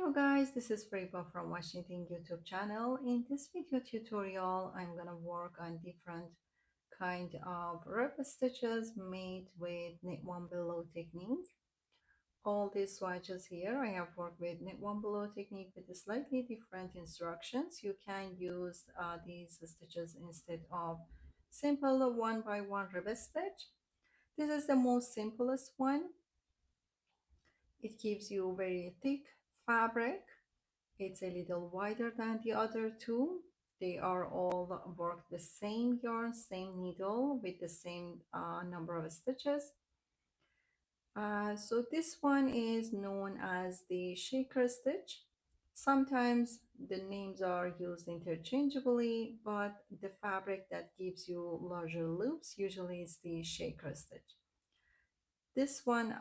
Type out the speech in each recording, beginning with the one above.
Hello guys, this is Fariba from Washington YouTube channel. In this video tutorial, I'm gonna work on different kind of rib stitches made with knit one below technique. All these swatches here, I have worked with knit one below technique with slightly different instructions. You can use these stitches instead of simple one by one rib stitch. This is the most simplest one. It gives you very thick fabric. It's a little wider than the other two. They are all worked the same yarn, same needle with the same number of stitches. So this one is known as the shaker stitch. Sometimes the names are used interchangeably, but the fabric that gives you larger loops usually is the shaker stitch. This one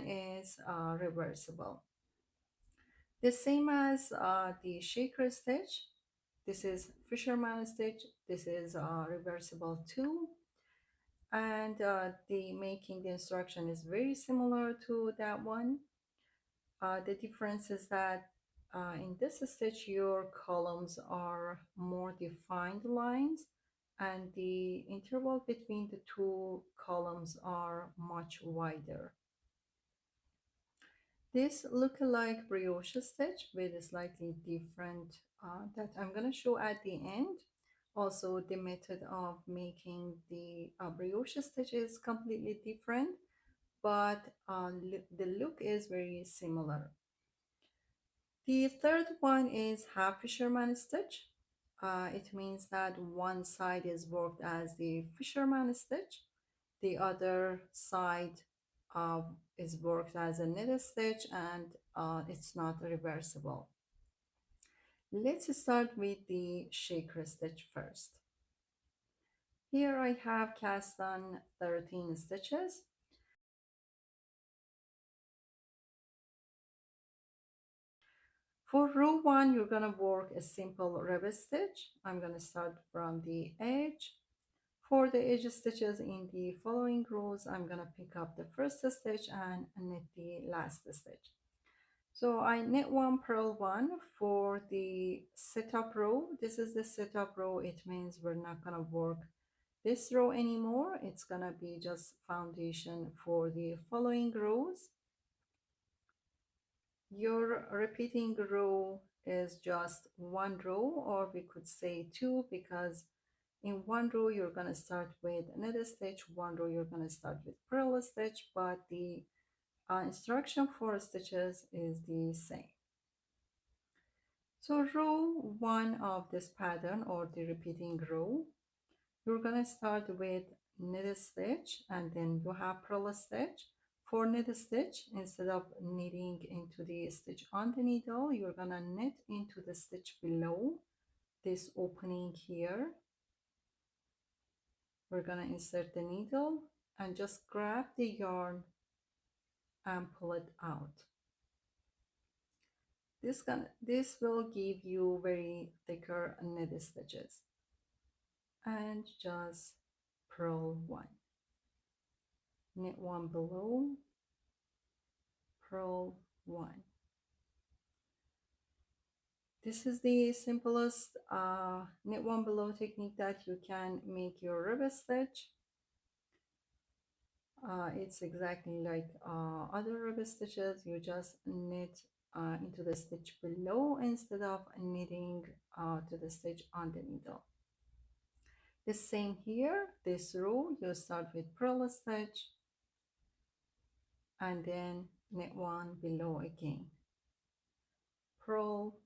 is reversible. The same as the shaker stitch. This is fisherman stitch. This is reversible too. And the instruction is very similar to that one. The difference is that in this stitch, your columns are more defined lines, and the interval between the two columns are much wider. This look like brioche stitch with a slightly different that I'm going to show at the end. Also, the method of making the brioche stitch is completely different, but the look is very similar. The third one is half fisherman stitch. It means that one side is worked as the fisherman stitch, the other side is worked as a knit stitch, and it's not reversible. Let's start with the shaker stitch first. Here I have cast on 13 stitches. For row 1, you're going to work a simple rib stitch. I'm going to start from the edge. For the edge stitches in the following rows, I'm going to pick up the first stitch and knit the last stitch. So I knit one, purl one for the setup row. This is the setup row. It means we're not going to work this row anymore. It's going to be just foundation for the following rows. Your repeating row is just one row, or we could say two, because in one row you're going to start with knit stitch, one row you're going to start with purl stitch, but the instruction for stitches is the same. So row 1 of this pattern, or the repeating row, you're going to start with knit stitch, and then you have purl stitch. For knit stitch, instead of knitting into the stitch on the needle, you're going to knit into the stitch below this opening here. We're going to insert the needle and just grab the yarn and pull it out. This will give you very thicker knit stitches. And just purl one, knit one below, purl one. This is the simplest knit one below technique that you can make your rib stitch. It's exactly like other rib stitches. You just knit into the stitch below instead of knitting to the stitch on the needle. The same here, this row, you start with purl stitch and then knit one below again, purl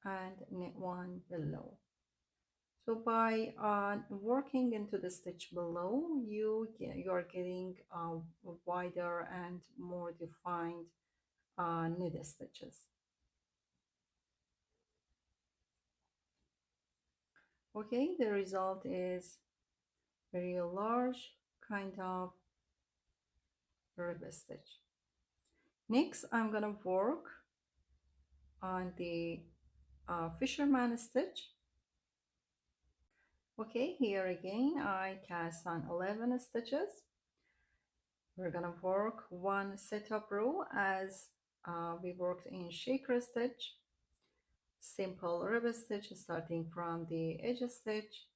and knit one below. So by working into the stitch below, you are getting wider and more defined knit stitches. Okay, the result is very large kind of rib stitch. Next, I'm gonna work on the fisherman stitch. Okay, here again I cast on 11 stitches. We're gonna work one setup row as We worked in shaker stitch, simple rib stitch starting from the edge stitch.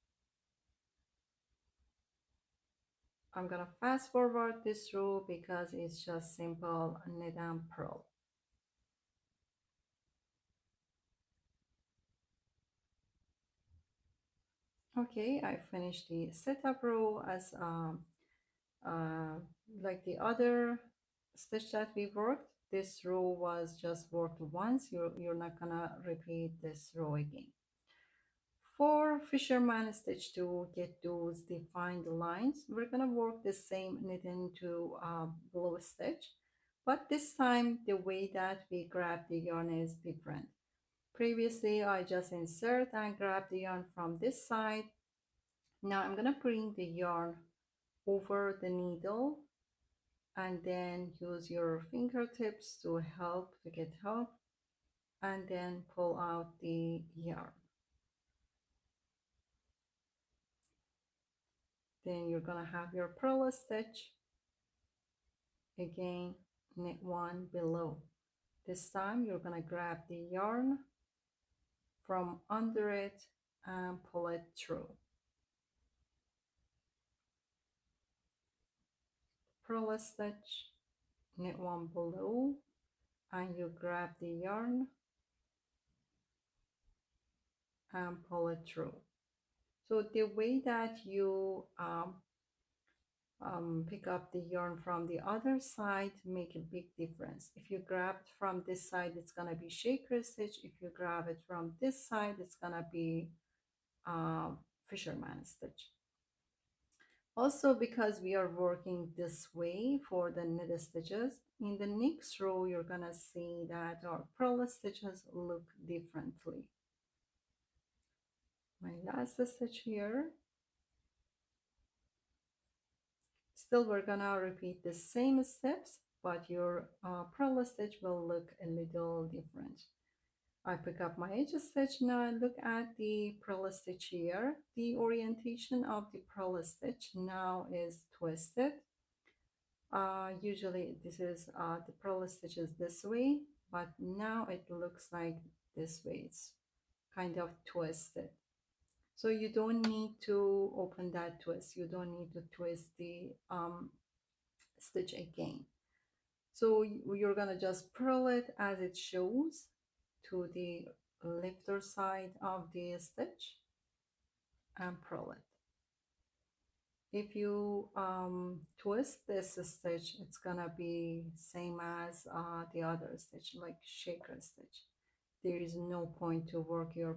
I'm gonna fast forward this row because it's just simple knit and purl. Okay, I finished the setup row as uh, like the other stitch that we worked. This row was just worked once. You're not gonna repeat this row again. For fisherman stitch to get those defined lines, we're gonna work the same knit into below stitch, but this time the way that we grab the yarn is different. Previously, I just insert and grab the yarn from this side. Now I'm gonna bring the yarn over the needle and then use your fingertips to get help, and then pull out the yarn. Then you're gonna have your purl stitch. Again, knit one below. This time you're gonna grab the yarn from under it and pull it through. Purl stitch, knit one below, and you grab the yarn and pull it through. So the way that you pick up the yarn from the other side make a big difference. If you grab it from this side, it's gonna be shaker stitch. If you grab it from this side, it's gonna be fisherman stitch. Also, because we are working this way for the knit stitches, in the next row you're gonna see that our purl stitches look differently. My last stitch here. Still, we're gonna repeat the same steps, but your purl stitch will look a little different. I pick up my edge stitch now and look at the purl stitch here. The orientation of the purl stitch now is twisted. Usually this is the purl stitch is this way, but now it looks like this way. It's kind of twisted. So you don't need to open that twist. You don't need to twist the stitch again. So you're gonna just purl it as it shows to the lifter side of the stitch and purl it. If you twist this stitch, it's gonna be same as the other stitch, like shaker stitch. There is no point to work your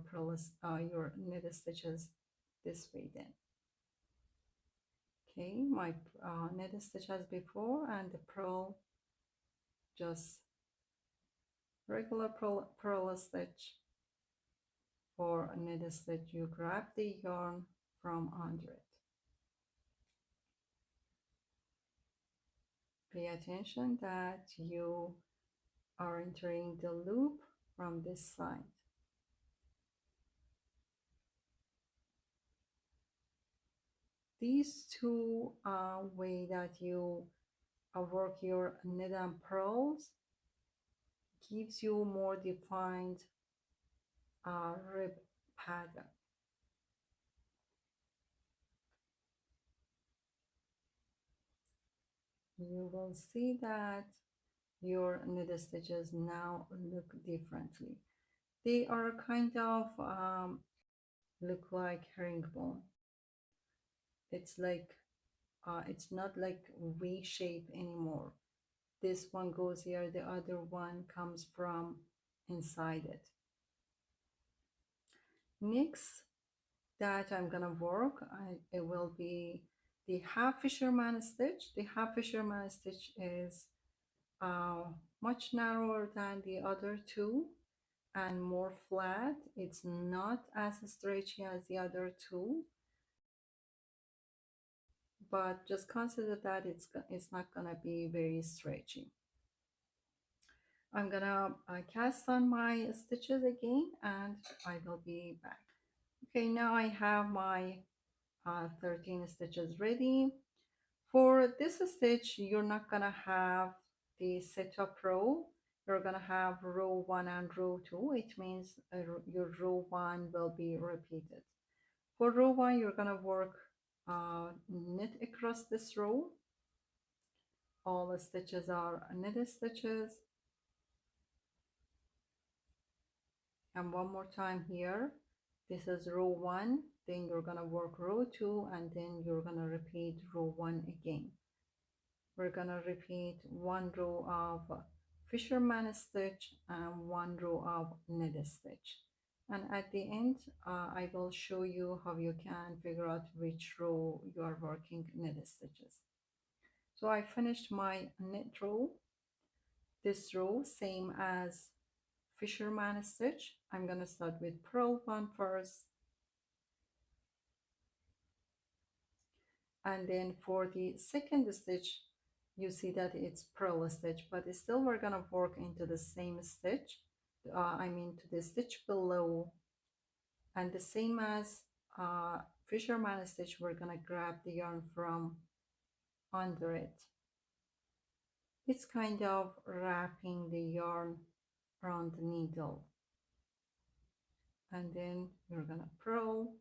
your knit stitches this way then. Okay, my knit stitch as before, and the purl, just regular purl stitch. For a knit stitch, you grab the yarn from under it. Pay attention that you are entering the loop from this side. These two way that you work your knit and purls gives you more defined rib pattern. You will see that your knit stitches now look differently. They are kind of look like herringbone. It's like it's not like V shape anymore. This one goes here, the other one comes from inside it. Next that I'm gonna work, it will be the half fisherman stitch. The half fisherman stitch is much narrower than the other two and more flat. It's not as stretchy as the other two, but just consider that it's not gonna be very stretchy. I'm gonna cast on my stitches again and I will be back. Okay, now I have my 13 stitches ready. For this stitch, you're not gonna have the setup row. You're gonna have row 1 and row 2. It means your row 1 will be repeated. For row 1, you're gonna work knit across this row. All the stitches are knitted stitches. And one more time here, this is row 1, then you're gonna work row 2, and then you're gonna repeat row 1 again. We're gonna repeat one row of fisherman stitch and one row of knit stitch, and at the end I will show you how you can figure out which row you are working knit stitches. So I finished my knit row. This row same as fisherman stitch. I'm gonna start with purl one first, and then for the second stitch you see that it's purl stitch, but still we're gonna work into the same stitch, I mean to the stitch below, and the same as fisherman stitch, we're gonna grab the yarn from under it. It's kind of wrapping the yarn around the needle, and then you're gonna purl,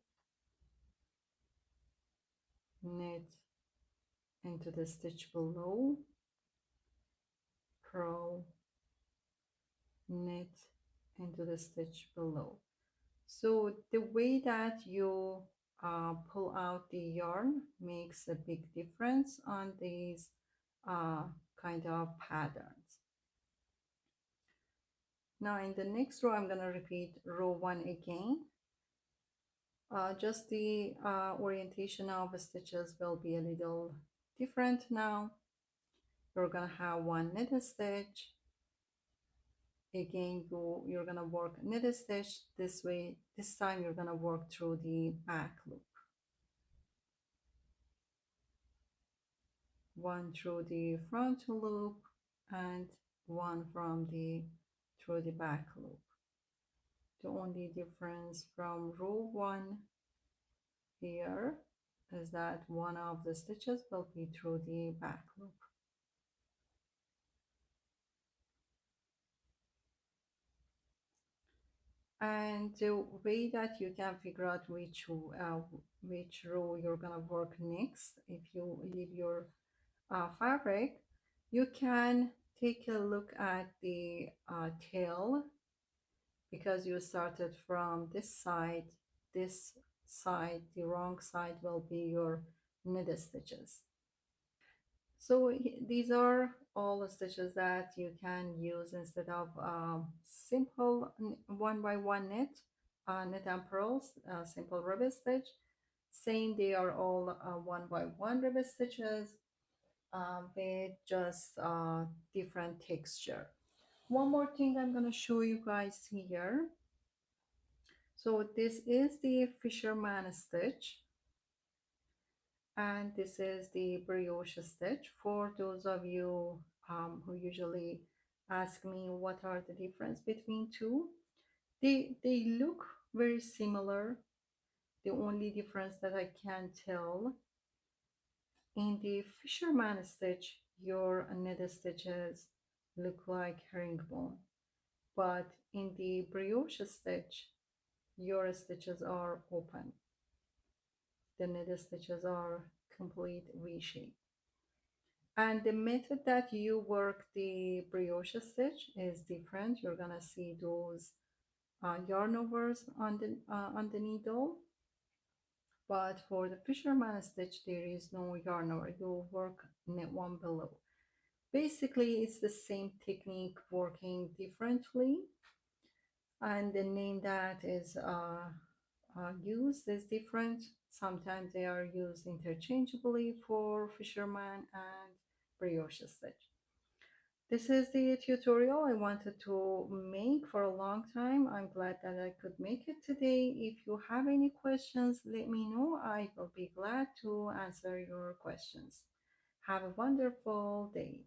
knit into the stitch below, purl, knit into the stitch below. So the way that you pull out the yarn makes a big difference on these uh, kind of patterns. Now in the next row I'm going to repeat row 1 again. Just the orientation of the stitches will be a little different now. You're going to have one knit stitch. Again, you're going to work knit stitch this way. This time you're going to work through the back loop. One through the front loop and one from the through the back loop. The only difference from row 1 here is that one of the stitches will be through the back loop. And the way that you can figure out which row you're gonna work next, if you leave your fabric, you can take a look at the tail, because you started from this side, the wrong side will be your knit stitches. So these are all the stitches that you can use instead of simple one by one knit, knit and purls, simple ribbon stitch. Same, they are all one by one ribbon stitches with just different texture. One more thing I'm going to show you guys here. So this is the fisherman stitch, and this is the brioche stitch. For those of you who usually ask me what are the difference between two, they look very similar. The only difference that I can tell, in the fisherman stitch your knit stitches look like herringbone, but in the brioche stitch your stitches are open. The knit stitches are complete V shape. And the method that you work the brioche stitch is different. You're gonna see those yarn overs on the needle, but for the fisherman stitch there is no yarn over. You work knit one below. Basically it's the same technique working differently, and the name that is used is different. Sometimes they are used interchangeably for fisherman and brioche stitch. This is the tutorial I wanted to make for a long time. I'm glad that I could make it today. If you have any questions, let me know. I will be glad to answer your questions. Have a wonderful day.